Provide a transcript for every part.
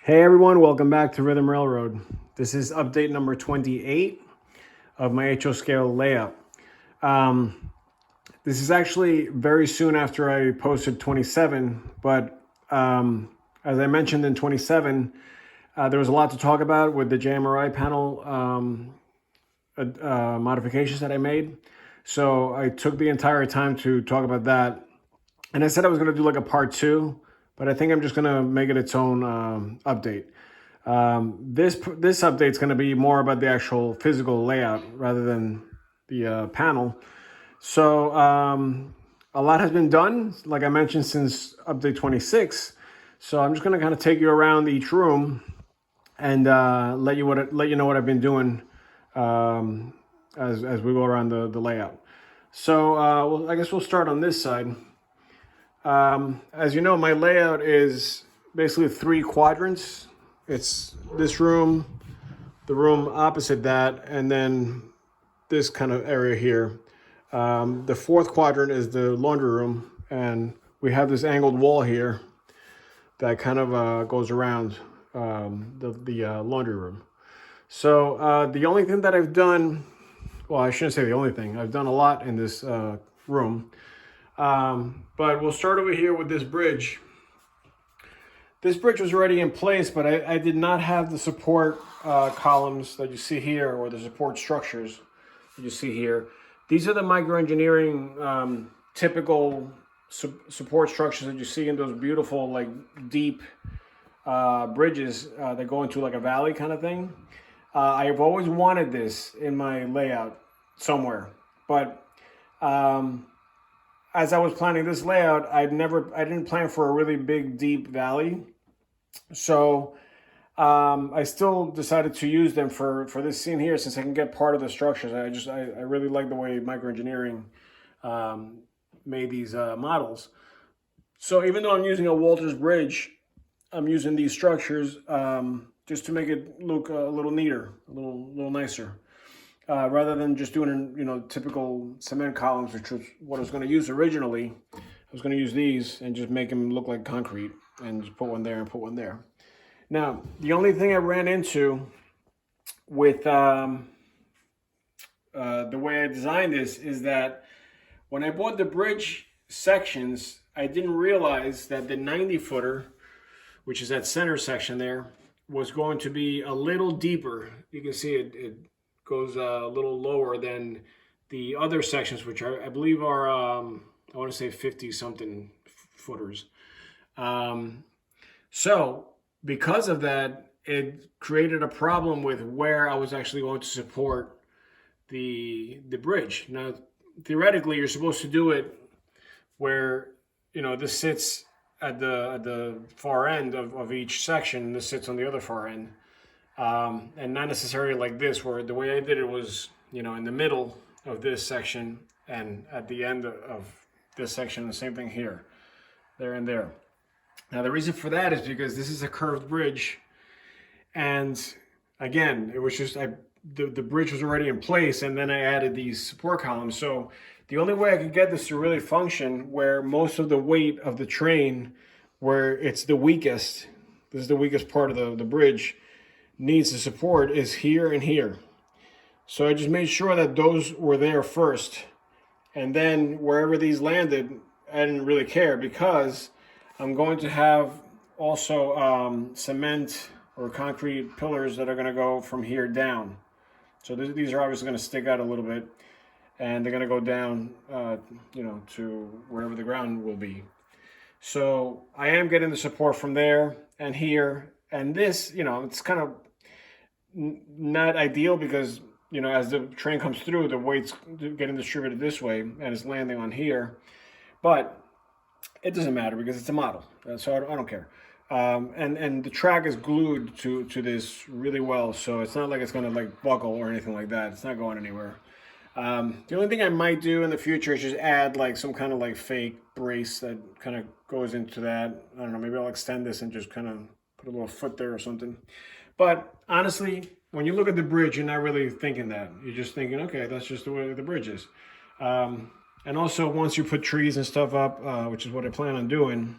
Hey everyone, welcome back to Rhythm Railroad. This is update number 28 of my HO scale layout. This is actually very soon after I posted 27, but as I mentioned in 27, there was a lot to talk about with the JMRI panel modifications that I made. So I took the entire time to talk about that. And I said I was going to do like a part two, but I think I'm just going to make it its own update. This update is going to be more about the actual physical layout rather than the panel. So a lot has been done, like I mentioned, since update 26. So I'm just going to kind of take you around each room and let you know what I've been doing as we go around the layout. So well, I guess we'll start on this side. As you know, my layout is basically 3 quadrants. It's this room, the room opposite that, and then this kind of area here. The 4th quadrant is the laundry room, and we have this angled wall here that kind of goes around the laundry room. So the only thing that I've done, well, I shouldn't say the only thing. I've done a lot in this room. But we'll start over here with this bridge. This bridge was already in place, but I did not have the support columns that you see here, or the support structures that you see here. These are the microengineering typical support structures that you see in those beautiful, like, deep bridges that go into like a valley kind of thing. I've always wanted this in my layout somewhere, but as I was planning this layout, I didn't plan for a really big, deep valley. So I still decided to use them for this scene here, since I can get part of the structures. I really like the way microengineering made these models. So even though I'm using a Walters bridge, I'm using these structures just to make it look a little neater, a little nicer. Rather than just doing, typical cement columns, which was what I was going to use originally. I was going to use these and just make them look like concrete and just put one there and put one there. Now, the only thing I ran into with the way I designed this is that when I bought the bridge sections, I didn't realize that the 90-footer, which is that center section there, was going to be a little deeper. You can see it goes a little lower than the other sections, which I believe are, I want to say 50-something footers. So because of that, it created a problem with where I was actually going to support the bridge. Now, theoretically, you're supposed to do it where, this sits at the far end of each section, this sits on the other far end. And not necessarily like this, where the way I did it was, in the middle of this section and at the end of this section, the same thing here, there and there. Now, the reason for that is because this is a curved bridge. And again, it was just, the bridge was already in place, and then I added these support columns. So the only way I could get this to really function, where most of the weight of the train, where it's the weakest, this is the weakest part of the bridge, needs the support, is here and here. So I just made sure that those were there first, and then wherever these landed, I didn't really care, because I'm going to have also cement or concrete pillars that are going to go from here down. So these are obviously going to stick out a little bit, and they're going to go down to wherever the ground will be. So I am getting the support from there and here, and this, it's kind of not ideal, because as the train comes through, the weight's getting distributed this way and it's landing on here. But it doesn't matter, because it's a model, so I don't care. And the track is glued to this really well, so it's not like it's going to buckle or anything like that. It's not going anywhere. The only thing I might do in the future is just add some kind of fake brace that kind of goes into that. I don't know, maybe I'll extend this and just kind of put a little foot there or something. But honestly, when you look at the bridge, you're not really thinking that. You're just thinking, okay, that's just the way the bridge is. And also, once you put trees and stuff up, which is what I plan on doing,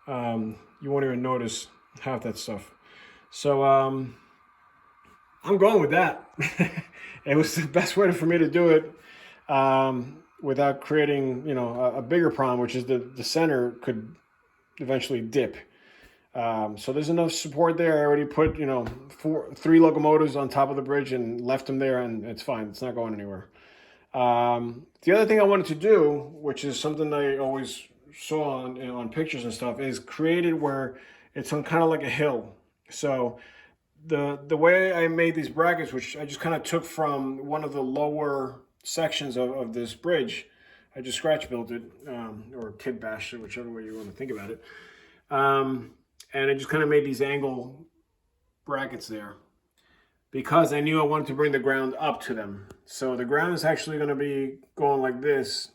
you won't even notice half that stuff. So I'm going with that. It was the best way for me to do it, without creating, a bigger problem, which is the center could eventually dip. So there's enough support there. I already put, three locomotives on top of the bridge and left them there, and it's fine. It's not going anywhere. The other thing I wanted to do, which is something I always saw on pictures and stuff, is created where it's on kind of like a hill. So the way I made these brackets, which I just kind of took from one of the lower sections of this bridge, I just scratch built it, or kit bashed it, whichever way you want to think about it. And I just kind of made these angle brackets there because I knew I wanted to bring the ground up to them. So the ground is actually going to be going like this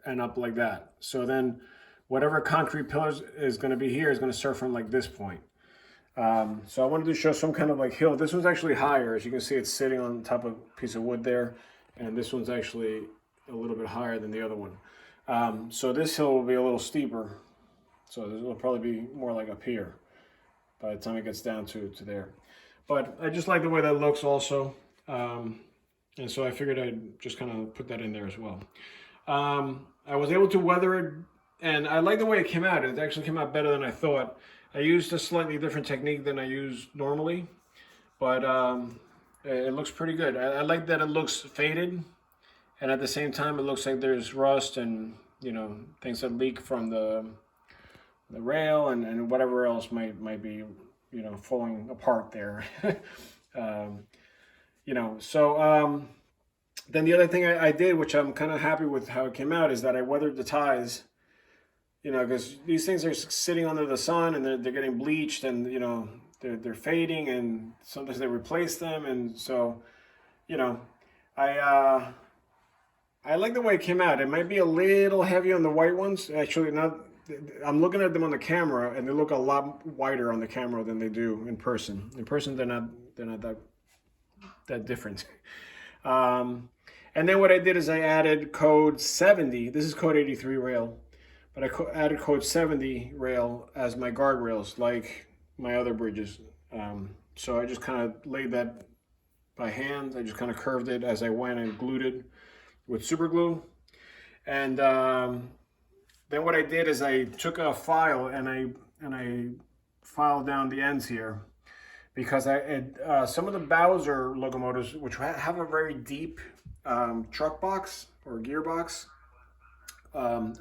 and up like that. So then whatever concrete pillars is going to be here is going to start from like this point. So I wanted to show some kind of like hill. This one's actually higher. As you can see, it's sitting on top of a piece of wood there. And this one's actually a little bit higher than the other one. So this hill will be a little steeper. So this will probably be more like up here by the time it gets down to there. But I just like the way that looks also. And so I figured I'd just kind of put that in there as well. I was able to weather it, and I like the way it came out. It actually came out better than I thought. I used a slightly different technique than I use normally, but it looks pretty good. I like that it looks faded, and at the same time it looks like there's rust and things that leak from the rail and whatever else might be falling apart there. Then the other thing I did, which I'm kind of happy with how it came out, is that I weathered the ties. Because these things are sitting under the sun and they're getting bleached, and they're fading, and sometimes they replace them, and so I like the way it came out. It might be a little heavy on the white ones. Actually, not. I'm looking at them on the camera, and they look a lot whiter on the camera than they do in person. In person, they're not that different. And then what I did is I added code 70. This is code 83 rail. But I added code 70 rail as my guardrails, like my other bridges. So I just kind of laid that by hand. I just kind of curved it as I went and glued it with super glue. And then what I did is I took a file and I filed down the ends here, because some of the Bowser locomotives, which have a very deep truck box or gearbox,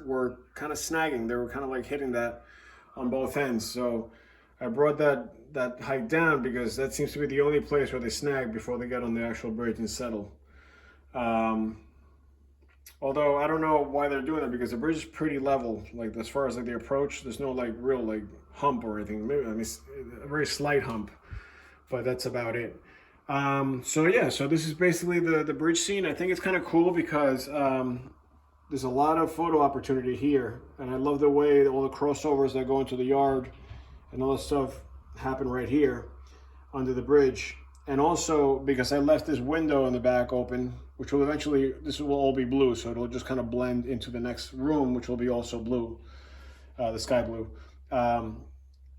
were kind of snagging. They were kind of like hitting that on both ends. So I brought that height down, because that seems to be the only place where they snag before they get on the actual bridge and settle. Although I don't know why they're doing that, because the bridge is pretty level. Like as far as like the approach, there's no like real like hump or anything. Maybe a very slight hump, but that's about it. So this is basically the bridge scene. I think it's kind of cool because there's a lot of photo opportunity here, and I love the way all the crossovers that go into the yard and all that stuff happen right here under the bridge. And also because I left this window in the back open, which will eventually, this will all be blue, so it'll just kind of blend into the next room, which will be also blue, the sky blue.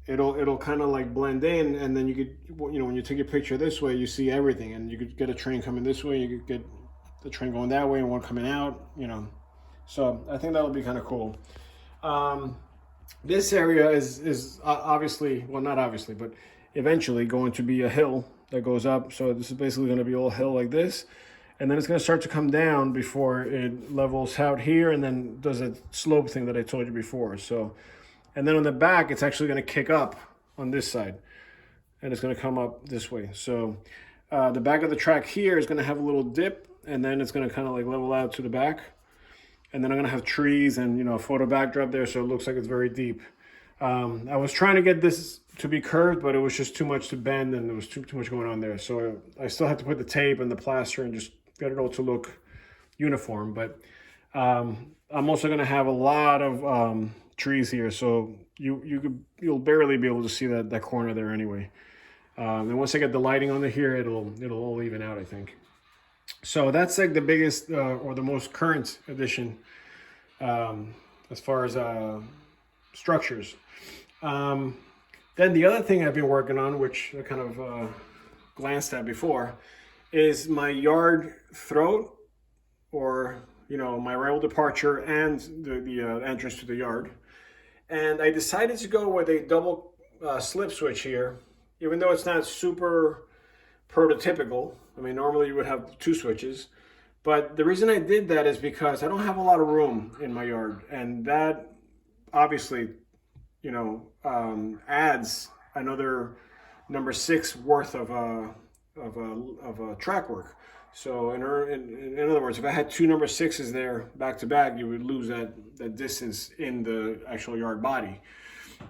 It'll kind of like blend in, and then you could, when you take a picture this way, you see everything, and you could get a train coming this way, you could get the train going that way and one coming out, So I think that'll be kind of cool. This area is obviously, well, not obviously, but eventually going to be a hill that goes up. So this is basically going to be all hill like this. And then it's going to start to come down before it levels out here and then does a slope thing that I told you before. So, and then on the back, it's actually going to kick up on this side, and it's going to come up this way. So the back of the track here is going to have a little dip, and then it's going to kind of like level out to the back. And then I'm going to have trees and, a photo backdrop there, so it looks like it's very deep. I was trying to get this to be curved, but it was just too much to bend, and there was too much going on there. So I still have to put the tape and the plaster and just get it all to look uniform. But I'm also going to have a lot of trees here, so you'll barely be able to see that corner there anyway. And once I get the lighting on here, it'll all even out, I think. So that's like the biggest or the most current addition as far as structures. Then the other thing I've been working on, which I kind of glanced at before, is my yard throat, or my rail departure and the entrance to the yard. And I decided to go with a double slip switch here, even though it's not super prototypical. I mean, normally you would have two switches. But the reason I did that is because I don't have a lot of room in my yard. And that obviously, adds another number 6 worth of track work. So in other words, if I had two number 6s there back to back, you would lose that distance in the actual yard body.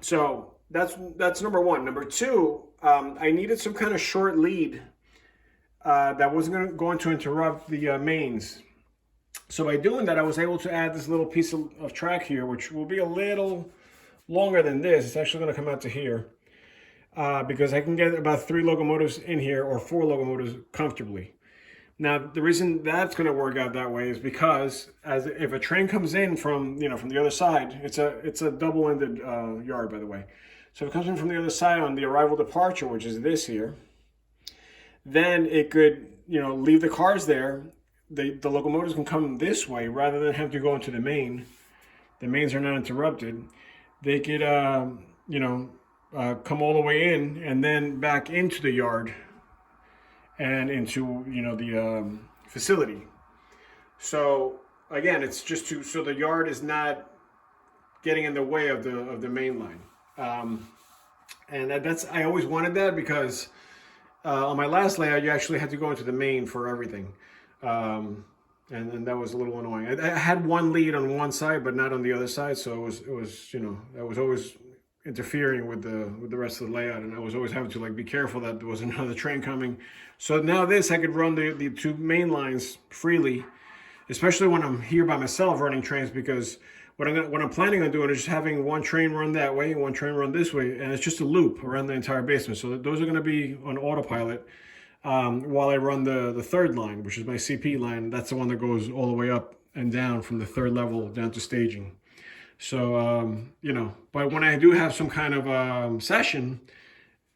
So that's number one. Number two, I needed some kind of short lead that wasn't going to interrupt the mains. So by doing that, I was able to add this little piece of track here, which will be a little longer than this. It's actually going to come out to here because I can get about 3 locomotives in here, or 4 locomotives comfortably. Now, the reason that's going to work out that way is because if a train comes in from the other side, it's a double-ended yard, by the way. So if it comes in from the other side on the arrival departure, which is this here, then it could leave the cars there. The locomotives can come this way rather than have to go into the main. The mains are not interrupted. They could come all the way in and then back into the yard and into the facility. So again, it's just so the yard is not getting in the way of the main line. And that's, I always wanted that because on my last layout you actually had to go into the main for everything, and that was a little annoying. I had one lead on one side but not on the other side, so it was I was always interfering with the rest of the layout, and I was always having to be careful that there was another train coming. So now I could run the two main lines freely, especially when I'm here by myself running trains, because what I'm planning on doing is just having one train run that way and one train run this way, and it's just a loop around the entire basement. So those are going to be on autopilot while I run the third line, which is my CP line. That's the one that goes all the way up and down from the third level down to staging. So, but when I do have some kind of session,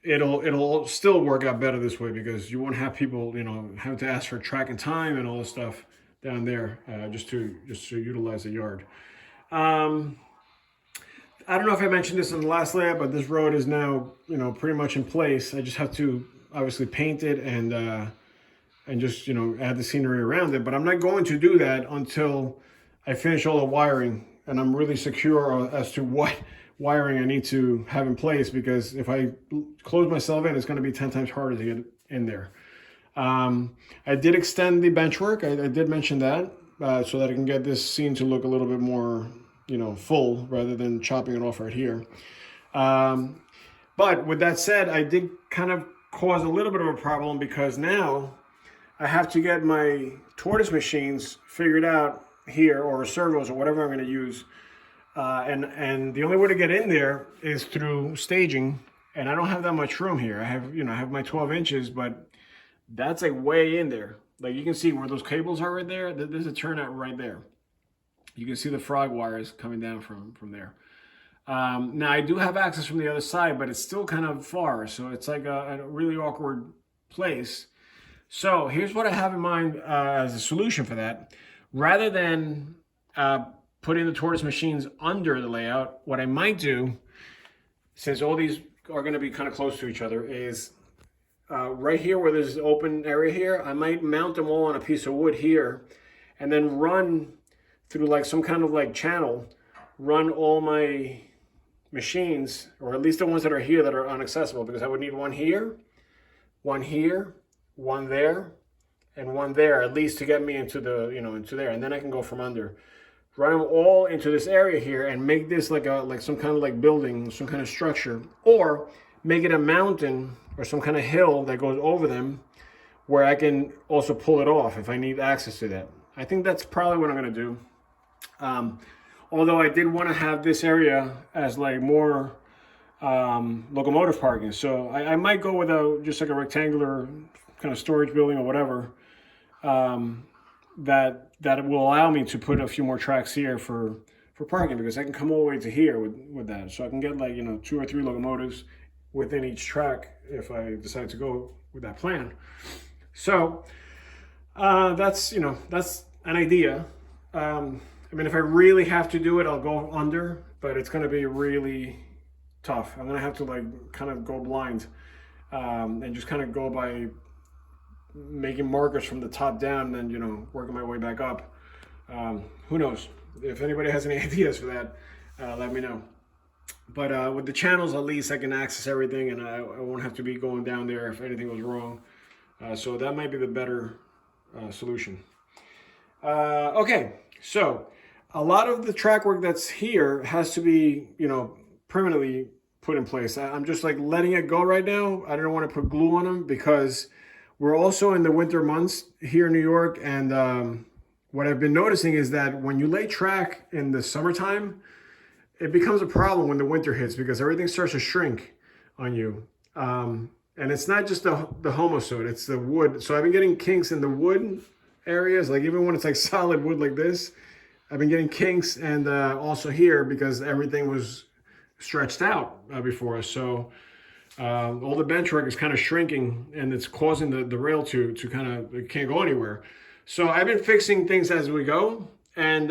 it'll still work out better this way, because you won't have people, have to ask for track and time and all this stuff down there just to utilize the yard. I don't know if I mentioned this in the last layout, but this road is now, pretty much in place. I just have to obviously paint it and just, add the scenery around it. But I'm not going to do that until I finish all the wiring and I'm really secure as to what wiring I need to have in place, because if I close myself in, it's going to be 10 times harder to get in there. I did extend the bench work. I did mention that so that I can get this scene to look a little bit more, full, rather than chopping it off right here. But with that said, I did kind of cause a little bit of a problem, because now I have to get my tortoise machines figured out here, or servos, or whatever I'm going to use, and the only way to get in there is through staging, and I don't have that much room here. I have my 12 inches, but that's way in there. Like, you can see where those cables are right there. There's a turnout right there. You can see the frog wires coming down from there. Now I do have access from the other side, but it's still kind of far, so it's like a really awkward place. So here's what I have in mind as a solution for that. Rather than putting the tortoise machines under the layout, what I might do, since all these are going to be kind of close to each other, is right here where there's an open area here, I might mount them all on a piece of wood here, and then run through some kind of channel, run all my machines, or at least the ones that are here that are inaccessible, because I would need one here, one there, and one there, at least to get me into into there, and then I can go from under. Run them all into this area here and make this like some kind of building, some kind of structure, or make it a mountain or some kind of hill that goes over them, where I can also pull it off if I need access to that. I think that's probably what I'm going to do. Although I did want to have this area as more locomotive parking, so I might go with just a rectangular kind of storage building or whatever, that will allow me to put a few more tracks here for parking, because I can come all the way to here with that. So I can get 2 or 3 locomotives within each track if I decide to go with that plan. So that's an idea. I mean, if I really have to do it, I'll go under, but it's going to be really tough. I'm going to have to like kind of go blind and just kind of go by making markers from the top down, and then working my way back up. Who knows? If anybody has any ideas for that, let me know. But with the channels, at least I can access everything, and I won't have to be going down there if anything goes wrong. So that might be the better solution. Okay, so a lot of the track work that's here has to be, permanently put in place. I'm just like letting it go right now. I don't want to put glue on them because we're also in the winter months here in New York, and what I've been noticing is that when you lay track in the summertime, it becomes a problem when the winter hits because everything starts to shrink on you. And it's not just the homosode, it's the wood. So I've been getting kinks in the wood areas, like even when it's like solid wood like this, I've been getting kinks, and also here because everything was stretched out before. So all the benchwork is kind of shrinking, and it's causing the rail to kind of, it can't go anywhere. So I've been fixing things as we go, and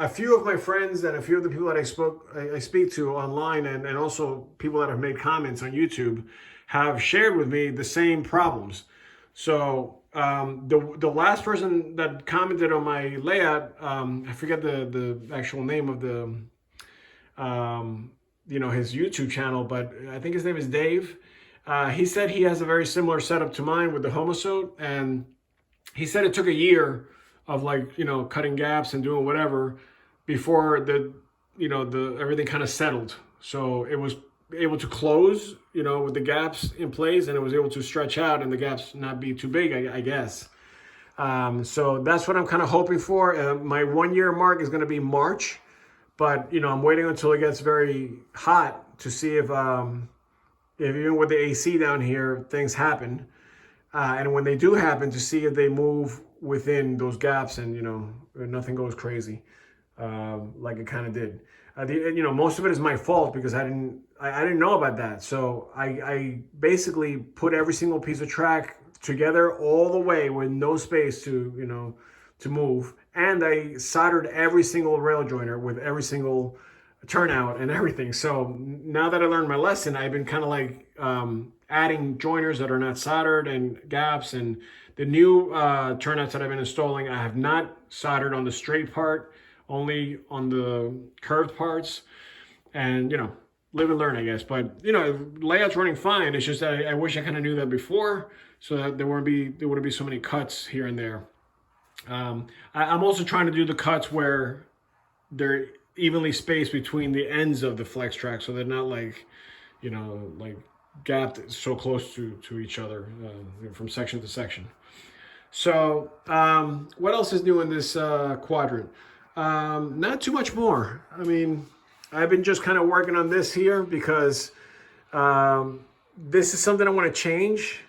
a few of my friends and a few of the people that I speak to online, and also people that have made comments on YouTube, have shared with me the same problems. So the last person that commented on my layout, I forget the actual name of the his YouTube channel, but I think his name is Dave. He said he has a very similar setup to mine with the homosode, and he said it took a year of cutting gaps and doing whatever before the everything kind of settled. So it was able to close, with the gaps in place, and it was able to stretch out and the gaps not be too big, I guess. So that's what I'm kind of hoping for. My 1 year mark is going to be March, but I'm waiting until it gets very hot to see if even with the AC down here, things happen. And when they do happen, to see if they move within those gaps and, nothing goes crazy like it kind of did. Most of it is my fault because I didn't know about that. So I basically put every single piece of track together all the way with no space to move. And I soldered every single rail joiner with every single turnout and everything. So now that I learned my lesson, I've been kind of like adding joiners that are not soldered and gaps. And the new turnouts that I've been installing, I have not soldered on the straight part, only on the curved parts. And live and learn, I guess. But layout's running fine. It's just that I wish I kind of knew that before, so that there wouldn't be so many cuts here and there. I'm also trying to do the cuts where they're evenly spaced between the ends of the flex track, so they're not like gapped so close to each other from section to section. So what else is new in this quadrant? Not too much more. I mean, I've been just kind of working on this here because this is something I want to change.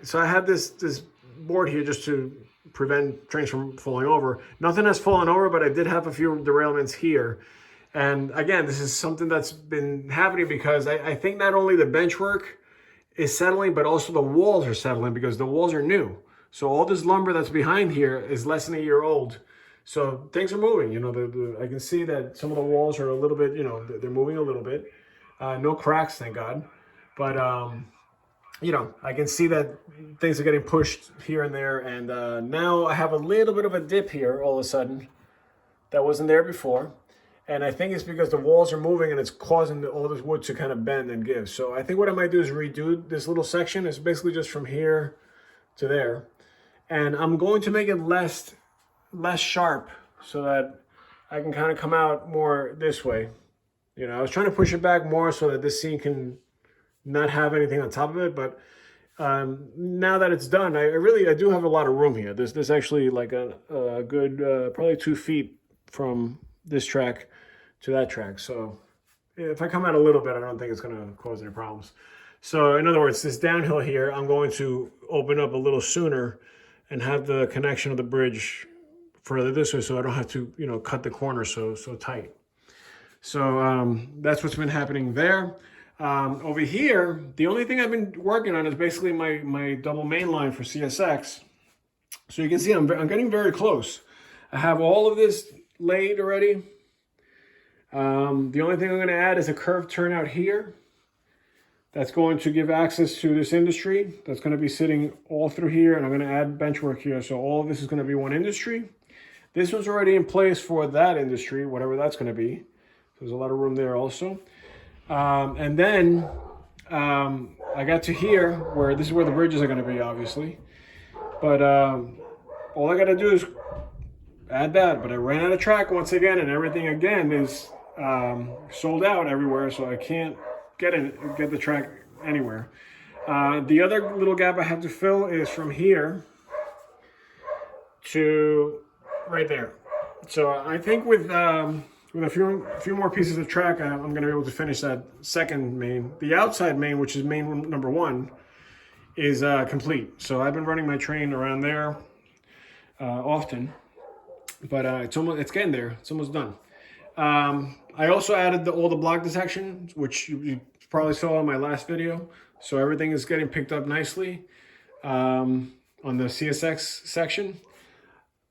So I have this board here just to prevent trains from falling over. Nothing has fallen over, but I did have a few derailments here. And again, this is something that's been happening because I think not only the benchwork is settling, but also the walls are settling because the walls are new. So all this lumber that's behind here is less than a year old. So things are moving. I can see that some of the walls are a little bit, they're moving a little bit. No cracks, thank God. But I can see that things are getting pushed here and there. And now I have a little bit of a dip here all of a sudden that wasn't there before. And I think it's because the walls are moving and it's causing all this wood to kind of bend and give. So I think what I might do is redo this little section. It's basically just from here to there. And I'm going to make it less sharp so that I can kind of come out more this way. I was trying to push it back more so that this scene can not have anything on top of it, but now that it's done, I do have a lot of room here. There's actually like a good probably 2 feet from this track to that track. So if I come out a little bit, I don't think it's going to cause any problems. So in other words, this downhill here, I'm going to open up a little sooner and have the connection of the bridge further this way, so I don't have to cut the corner so tight. So that's what's been happening there. Over here, the only thing I've been working on is basically my double main line for CSX. So you can see I'm getting very close. I have all of this laid already. The only thing I'm going to add is a curved turnout here. That's going to give access to this industry. That's going to be sitting all through here, and I'm going to add benchwork here. So all of this is going to be one industry. This one's already in place for that industry, whatever that's going to be. There's a lot of room there also. And then I got to here, where this is where the bridges are going to be, obviously. But all I got to do is add that. But I ran out of track once again, and everything again is sold out everywhere, so I can't get the track anywhere. The other little gap I have to fill is from here to right there. So I think with a few more pieces of track, I'm going to be able to finish that second main. The outside main, which is main number 1, is complete. So I've been running my train around there often, but it's getting there. It's almost done. I also added all the block detection, which you probably saw in my last video. So everything is getting picked up nicely on the CSX section.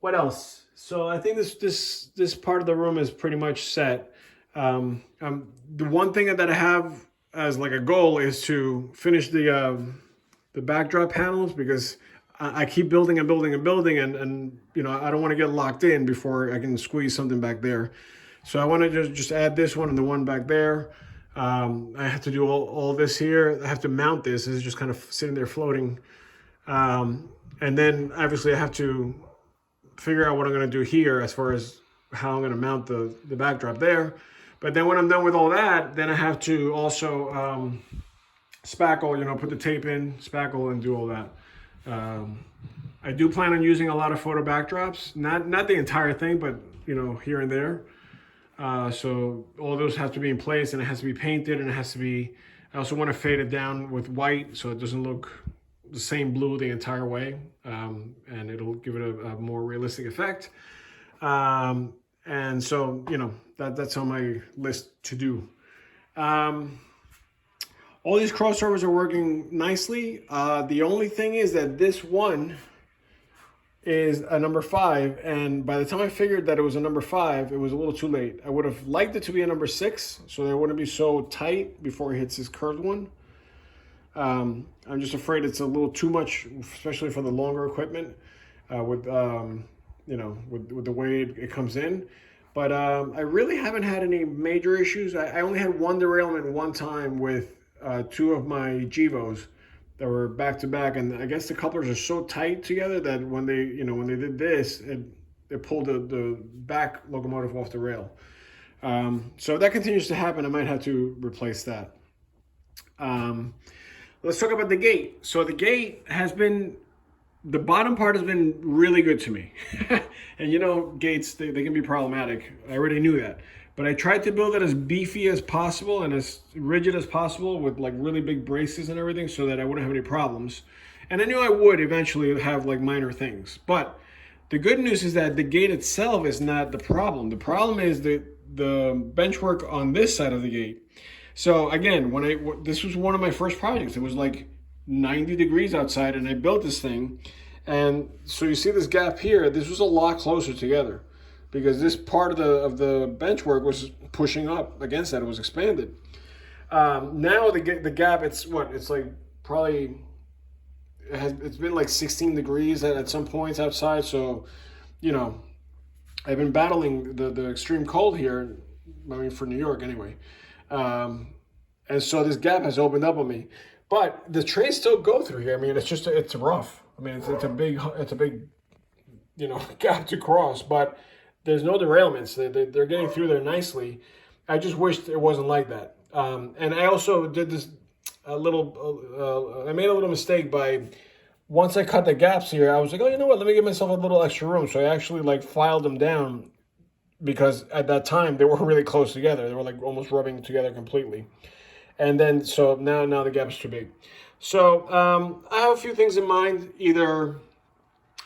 What else? So I think this part of the room is pretty much set. The one thing that I have as like a goal is to finish the backdrop panels, because I keep building and building and building, and you know, I don't want to get locked in before I can squeeze something back there. So I want to just add this one and the one back there. I have to do all this here. I have to mount this. This is just kind of sitting there floating. And then obviously I have to figure out what I'm going to do here as far as how I'm going to mount the backdrop there. But then when I'm done with all that, then I have to also spackle, you know, put the tape in, spackle, and do all that. I do plan on using a lot of photo backdrops, not the entire thing, but you know, here and there. So all those have to be in place, and it has to be painted, and it has to be, I also want to fade it down with white so it doesn't look the same blue the entire way, and it'll give it a more realistic effect. And so, you know, that's on my list to do. All these crossovers are working nicely. The only thing is that this one is a number 5, and by the time I figured that it was a number 5, it was a little too late. I would have liked it to be a number 6, so that it wouldn't be so tight before it hits this curved one. I'm just afraid it's a little too much, especially for the longer equipment, with you know, with the way it comes in. But I really haven't had any major issues. I only had one derailment one time with 2 of my Gevos that were back to back, and I guess the couplers are so tight together that when they did this, it pulled the back locomotive off the rail. So if that continues to happen, I might have to replace that. Let's talk about the gate. So the gate has been, the bottom part has been really good to me. And you know, gates, they can be problematic. I already knew that. But I tried to build it as beefy as possible and as rigid as possible with like really big braces and everything so that I wouldn't have any problems. And I knew I would eventually have like minor things. But the good news is that the gate itself is not the problem. The problem is the benchwork on this side of the gate. So again, this was one of my first projects. It was like 90 degrees outside, and I built this thing. And so you see this gap here. This was a lot closer together, because this part of the benchwork was pushing up against that. It was expanded. Now the gap, it's like probably, it's been like 16 degrees at some points outside. So, you know, I've been battling the extreme cold here. I mean, for New York anyway. And so this gap has opened up on me. But the trains still go through here. I mean, it's rough. I mean, it's a big, you know, gap to cross. But there's no derailments. They're getting through there nicely. I just wished it wasn't like that. And I also did this I made a little mistake by, once I cut the gaps here, I was like, oh, you know what? Let me give myself a little extra room. So I actually like filed them down, because at that time they were really close together. They were like almost rubbing together completely. And then, so now the gap is too big. So I have a few things in mind. Either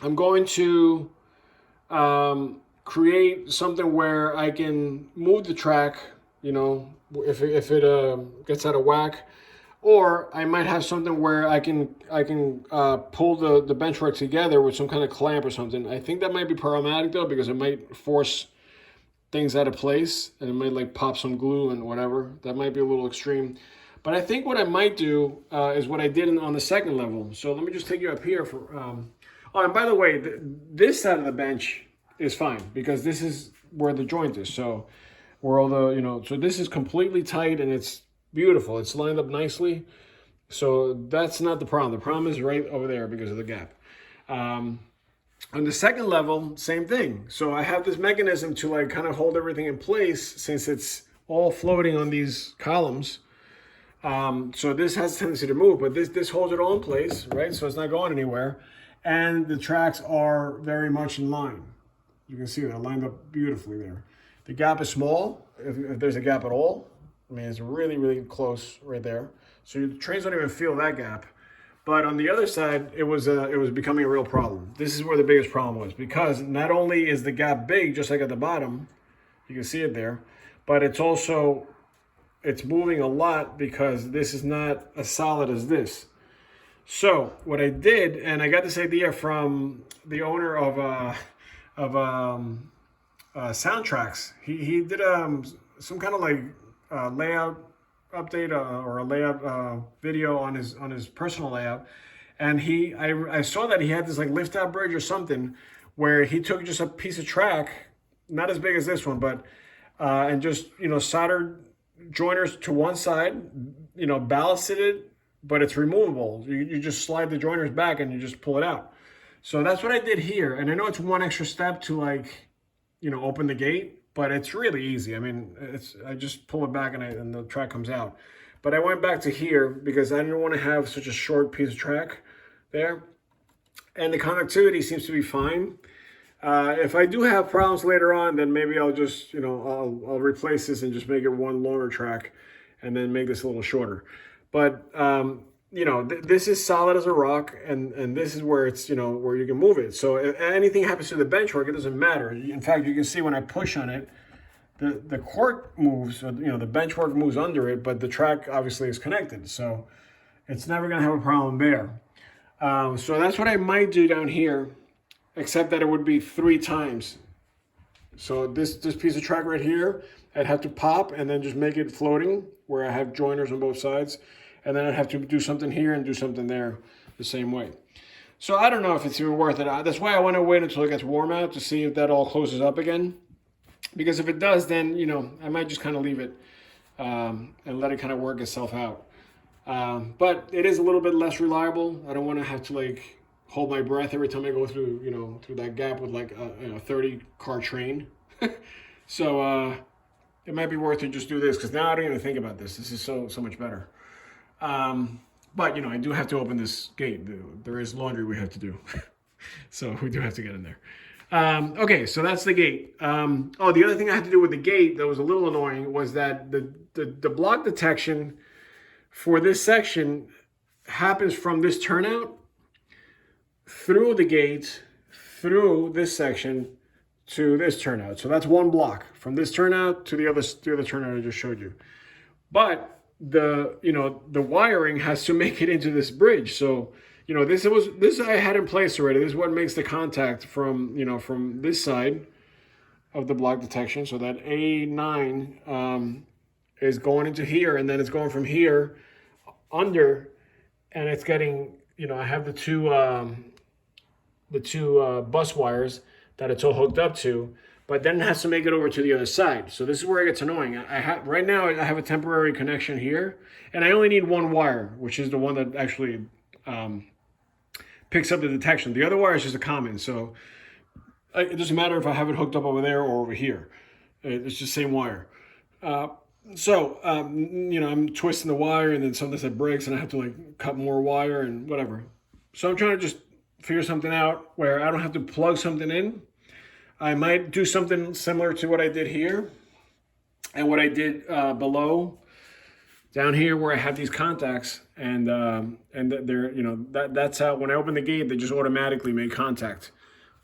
I'm going to create something where I can move the track, you know, if it gets out of whack. Or I might have something where I can pull the benchwork together with some kind of clamp or something. I think that might be problematic though, because it might force things out of place and it might like pop some glue and whatever. That might be a little extreme. But I think what I might do is what I did on the second level. So let me just take you up here for. Oh, and by the way, this side of the bench is fine because this is where the joint is. So where all the so this is completely tight and it's beautiful. It's lined up nicely. So that's not the problem. The problem is right over there because of the gap. On the second level, same thing. So I have this mechanism to like kind of hold everything in place since it's all floating on these columns. So this has a tendency to move, but this holds it all in place, right? So it's not going anywhere. And the tracks are very much in line. You can see they're lined up beautifully there. The gap is small, if there's a gap at all. I mean, it's really, really close right there. So the trains don't even feel that gap. But on the other side, it was becoming a real problem. This is where the biggest problem was, because not only is the gap big, just like at the bottom, you can see it there, but it's moving a lot because this is not as solid as this. So what I did, and I got this idea from the owner of Soundtracks. He did some kind of like layout update or a layout video on his personal layout, and I saw that he had this like lift out bridge or something where he took just a piece of track, not as big as this one, but and just soldered joiners to one side, ballasted it, but it's removable. You just slide the joiners back and you just pull it out. So that's what I did here, and I know it's one extra step to like open the gate, but it's really easy. I mean, I just pull it back and the track comes out. But I went back to here because I didn't want to have such a short piece of track there. And the conductivity seems to be fine. If I do have problems later on, then maybe I'll just, I'll replace this and just make it one longer track and then make this a little shorter. But, this is solid as a rock, and this is where it's, where you can move it. So if anything happens to the benchwork, it doesn't matter. In fact, you can see when I push on it, the cork moves, the benchwork moves under it, but the track obviously is connected. So it's never going to have a problem there. So that's what I might do down here, except that it would be 3 times. So this piece of track right here, I'd have to pop and then just make it floating where I have joiners on both sides. And then I'd have to do something here and do something there the same way. So I don't know if it's even worth it. That's why I want to wait until it gets warm out to see if that all closes up again. Because if it does, then, I might just kind of leave it and let it kind of work itself out. But it is a little bit less reliable. I don't want to have to like hold my breath every time I go through, through that gap with like a 30-car train. So it might be worth it to just do this, because now I don't even think about this. This is so much better. But I do have to open this gate. There is laundry we have to do. So we do have to get in there. Okay, so that's the gate. The other thing I had to do with the gate that was a little annoying was that the block detection for this section happens from this turnout through the gate, through this section to this turnout. So that's one block from this turnout to the other turnout I just showed you. But the wiring has to make it into this bridge. So this I had in place already. This is what makes the contact from from this side of the block detection. So that A9 is going into here, and then it's going from here under, and it's getting I have the two bus wires that it's all hooked up to. But then it has to make it over to the other side. So this is where it gets annoying. Right now I have a temporary connection here, and I only need one wire, which is the one that actually picks up the detection. The other wire is just a common, so it doesn't matter if I have it hooked up over there or over here. It's just the same wire. I'm twisting the wire, and then sometimes it breaks, and I have to like cut more wire and whatever. So I'm trying to just figure something out where I don't have to plug something in. I might do something similar to what I did here and what I did below down here where I have these contacts, and they're that's how when I open the gate they just automatically make contact,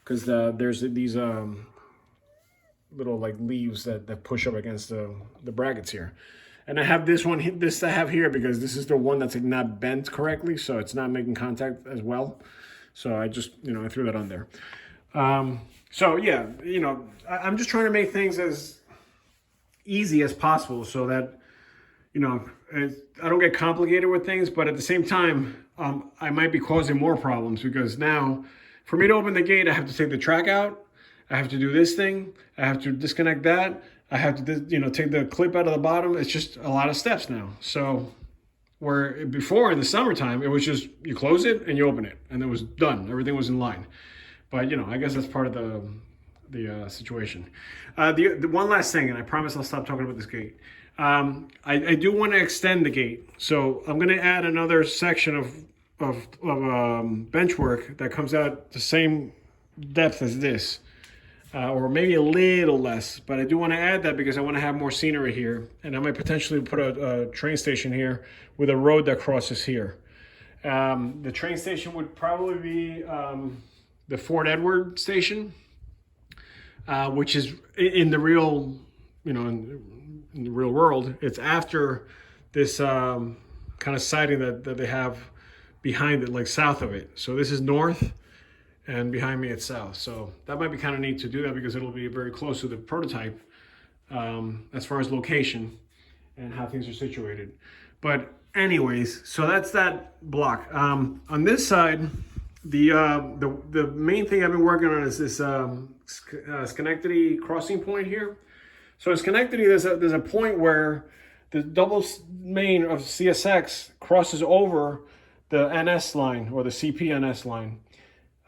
because there's these little like leaves that push up against the brackets here, And I have this one, this I have here because this is the one that's like not bent correctly, so it's not making contact as well. So I just, I threw that on there. So yeah, I'm just trying to make things as easy as possible so that, I don't get complicated with things, but at the same time, I might be causing more problems because now for me to open the gate, I have to take the track out. I have to do this thing. I have to disconnect that. I have to, take the clip out of the bottom. It's just a lot of steps now. So where before in the summertime, it was just you close it and you open it and it was done. Everything was in line. But, I guess that's part of the situation. The one last thing, and I promise I'll stop talking about this gate. I do want to extend the gate. So I'm going to add another section of benchwork that comes out the same depth as this. Or maybe a little less, but I do want to add that because I want to have more scenery here, and I might potentially put a train station here with a road that crosses here. The train station would probably be the Fort Edward station, which is in the real, in the real world. It's after this kind of siding that they have behind it, like south of it. So this is north. And behind me it's south. So that might be kind of neat to do that because it'll be very close to the prototype as far as location and how things are situated. But anyways, so that's that block. On this side, the main thing I've been working on is this Schenectady crossing point here. So in Schenectady, there's a point where the double main of CSX crosses over the NS line or the CP-NS line.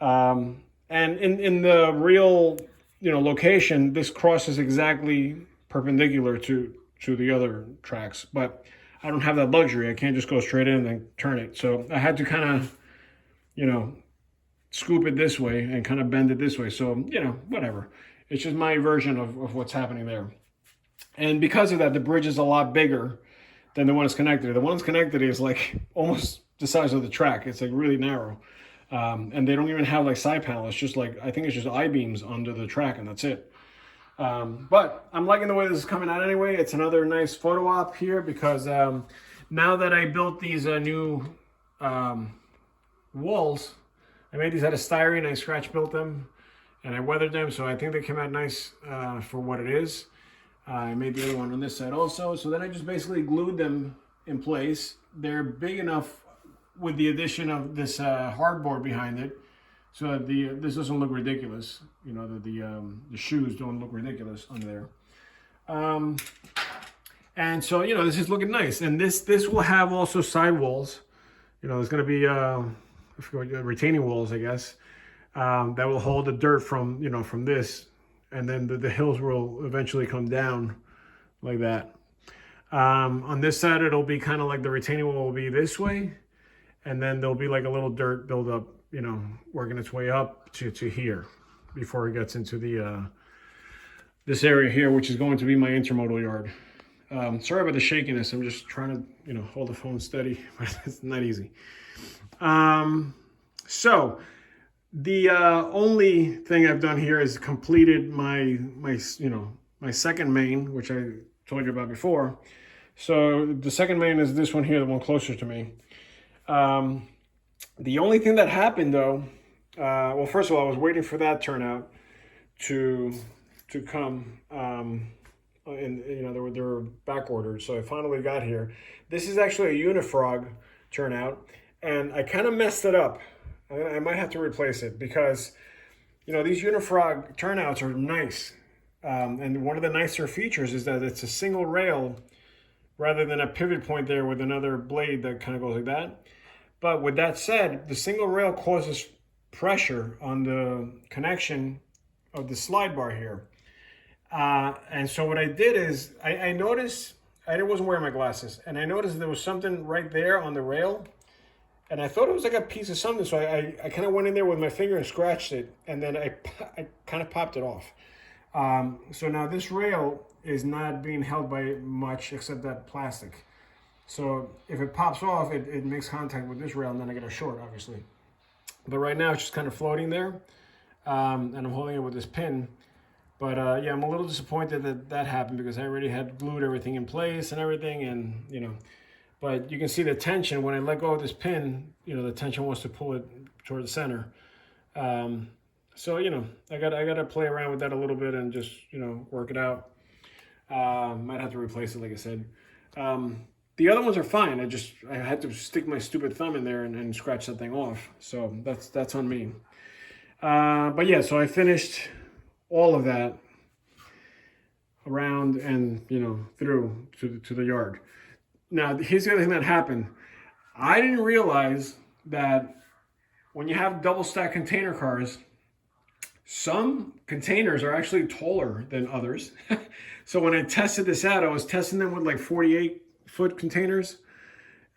And in the real, location, this crosses exactly perpendicular to the other tracks, but I don't have that luxury. I can't just go straight in and then turn it. So I had to kind of, scoop it this way and kind of bend it this way. So, whatever. It's just my version of what's happening there. And because of that, the bridge is a lot bigger than the one that's connected. The one that's connected is like almost the size of the track. It's like really narrow. And they don't even have like side panel. It's just like, I think it's just I-beams under the track and that's it. But I'm liking the way this is coming out anyway. It's another nice photo op here because now that I built these new walls, I made these out of styrene. I scratch built them and I weathered them. So I think they came out nice for what it is. I made the other one on this side also. So then I just basically glued them in place. They're big enough with the addition of this hardboard behind it, so that this doesn't look ridiculous. The shoes don't look ridiculous under there. And so this is looking nice. And this will have also sidewalls. There's going to be retaining walls, I guess, that will hold the dirt from from this, and then the hills will eventually come down like that. On this side, it'll be kind of like the retaining wall will be this way. And then there'll be like a little dirt buildup, working its way up to here before it gets into the this area here, which is going to be my intermodal yard. Sorry about the shakiness. I'm just trying to, hold the phone steady, but it's not easy. So the only thing I've done here is completed my second main, which I told you about before. So the second main is this one here, the one closer to me. The only thing that happened though, well, first of all, I was waiting for that turnout to come, and they were back ordered. So I finally got here. This is actually a Unifrog turnout and I kind of messed it up. I might have to replace it because, these Unifrog turnouts are nice. And one of the nicer features is that it's a single rail rather than a pivot point there with another blade that kind of goes like that. But with that said, the single rail causes pressure on the connection of the slide bar here. And so what I did is I noticed, I wasn't wearing my glasses, and I noticed there was something right there on the rail. And I thought it was like a piece of something. So I kind of went in there with my finger and scratched it. And then I kind of popped it off. So now this rail is not being held by much except that plastic. So if it pops off, it makes contact with this rail and then I get a short, obviously. But right now it's just kind of floating there. And I'm holding it with this pin. But yeah, I'm a little disappointed that that happened because I already had glued everything in place and everything, and but you can see the tension when I let go of this pin. The tension wants to pull it toward the center. Um, so I got to play around with that a little bit and just work it out. Might have to replace it, like I said. The other ones are fine. I had to stick my stupid thumb in there and scratch that thing off. So that's on me. But yeah, so I finished all of that around and through to the yard. Now here's the other thing that happened. I didn't realize that when you have double stack container cars, some containers are actually taller than others. So when I tested this out, I was testing them with like 48-foot containers,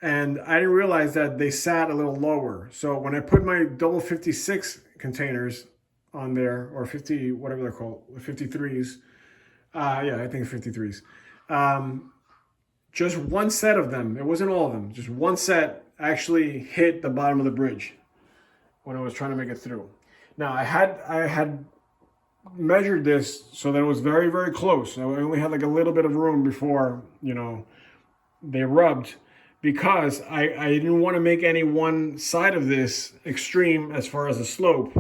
and I didn't realize that they sat a little lower. So when I put my double 56 containers on there, or 50, whatever they're called, 53s, yeah, I think 53s. Just one set of them, it wasn't all of them, just one set actually hit the bottom of the bridge when I was trying to make it through. Now I had measured this so that it was very, very close. I only had like a little bit of room before they rubbed, because I didn't want to make any one side of this extreme as far as the slope,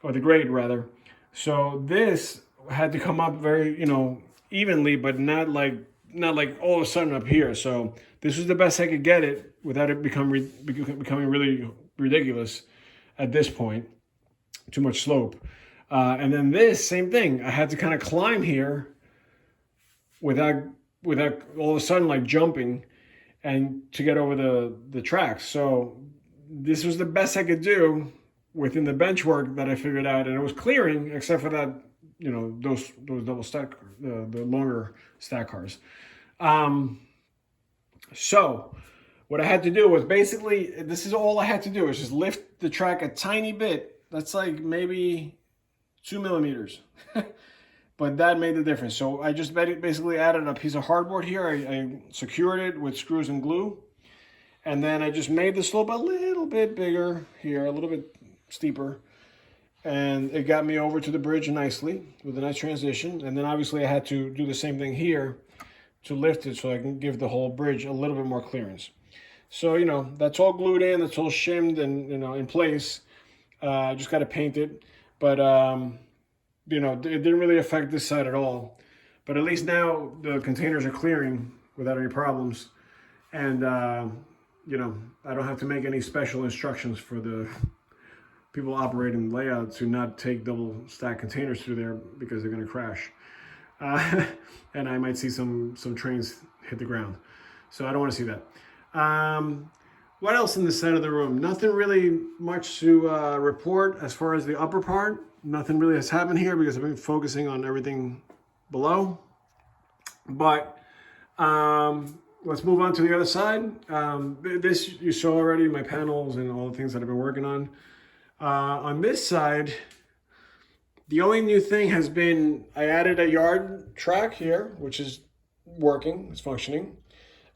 or the grade rather. So this had to come up very evenly, but not like all of a sudden up here. So this was the best I could get it without it becoming really ridiculous at this point. Too much slope. And then this same thing, I had to kind of climb here without all of a sudden like jumping, and to get over the tracks. So this was the best I could do within the bench work that I figured out, and it was clearing except for that those double stack, the longer stack cars. So what I had to do was basically, this is all I had to do, is just lift the track a tiny bit. That's like maybe 2 millimeters. But that made the difference. So I just basically added a piece of hardboard here. I secured it with screws and glue. And then I just made the slope a little bit bigger here, a little bit steeper. And it got me over to the bridge nicely with a nice transition. And then obviously I had to do the same thing here to lift it so I can give the whole bridge a little bit more clearance. So, that's all glued in, that's all shimmed and, in place. I just got to paint it. But, it didn't really affect this side at all. But at least now the containers are clearing without any problems. And, I don't have to make any special instructions for the people operating the layout to not take double stack containers through there, because they're going to crash. And I might see some trains hit the ground. So I don't want to see that. What else in the side of the room? Nothing really much to report as far as the upper part. Nothing really has happened here because I've been focusing on everything below. But let's move on to the other side. This you saw already, my panels and all the things that I've been working on. On this side, the only new thing has been I added a yard track here, which is working, it's functioning.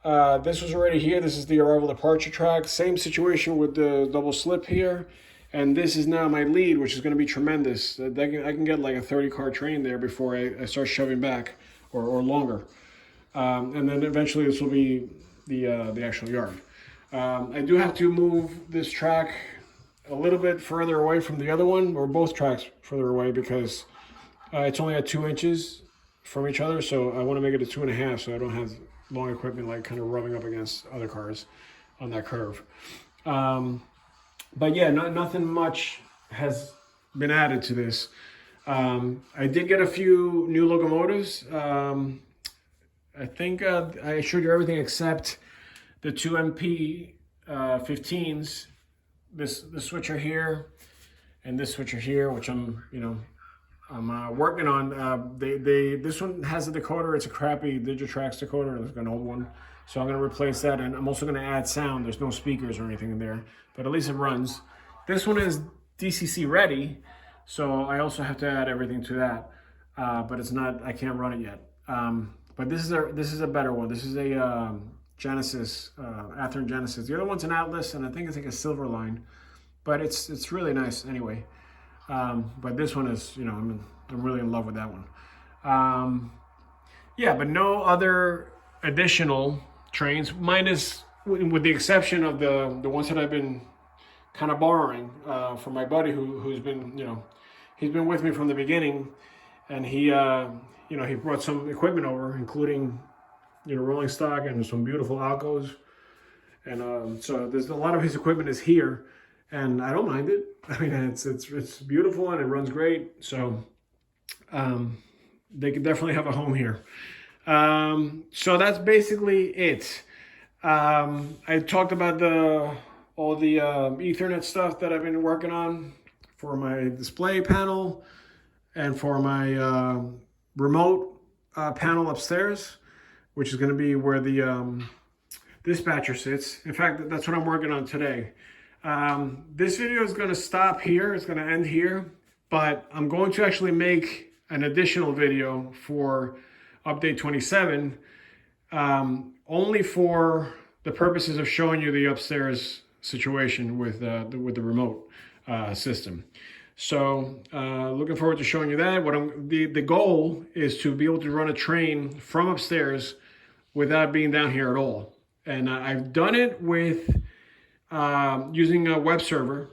This was already here. This is the arrival departure track. Same situation with the double slip here. And this is now my lead, which is going to be tremendous. I can get like a 30-car train there before I start shoving back, or longer. And then eventually this will be the actual yard. I do have to move this track a little bit further away from the other one, or both tracks further away, because it's only at 2 inches from each other. So I want to make it a 2.5, so I don't have long equipment like kind of rubbing up against other cars on that curve. But yeah, nothing much has been added to this. I did get a few new locomotives. I think I showed you everything except the 2 MP 15s. This switcher here and this switcher here, which I'm working on. This one has a decoder. It's a crappy Digitrax decoder. It's an old one. So I'm going to replace that, and I'm also going to add sound. There's no speakers or anything in there, but at least it runs. This one is DCC ready, so I also have to add everything to that. But it's not. I can't run it yet. But this is a better one. This is a Genesis, Athearn Genesis. The other one's an Atlas, and I think it's like a silver line, but it's really nice anyway. But this one is, I'm really in love with that one. Yeah, but no other additional trains, minus with the exception of the ones that I've been kind of borrowing from my buddy who's been, he's been with me from the beginning, and he brought some equipment over, including, rolling stock and some beautiful alcos, and so there's a lot of his equipment is here, and I don't mind it. I mean, it's beautiful and it runs great, so they can definitely have a home here. So that's basically it. I talked about all the Ethernet stuff that I've been working on for my display panel and for my remote panel upstairs, which is going to be where the dispatcher sits. In fact, that's what I'm working on today. This video is going to stop here. It's going to end here, but I'm going to actually make an additional video for update 27, only for the purposes of showing you the upstairs situation with the remote system. So looking forward to showing you that. The goal is to be able to run a train from upstairs without being down here at all. And I've done it with using a web server,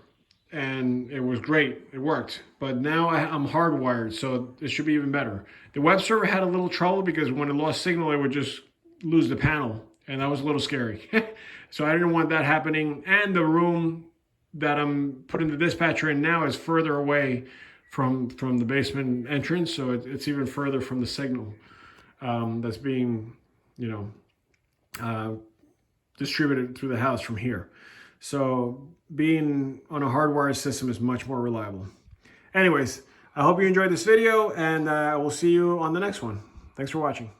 and it was great. It worked. But now I'm hardwired, so it should be even better. The web server had a little trouble because when it lost signal, it would just lose the panel, and that was a little scary. So I didn't want that happening. And the room that I'm putting the dispatcher in now is further away from the basement entrance, so it's even further from the signal that's being, distributed through the house from here. So being on a hardwired system is much more reliable. Anyways, I hope you enjoyed this video, and I will see you on the next one. Thanks for watching.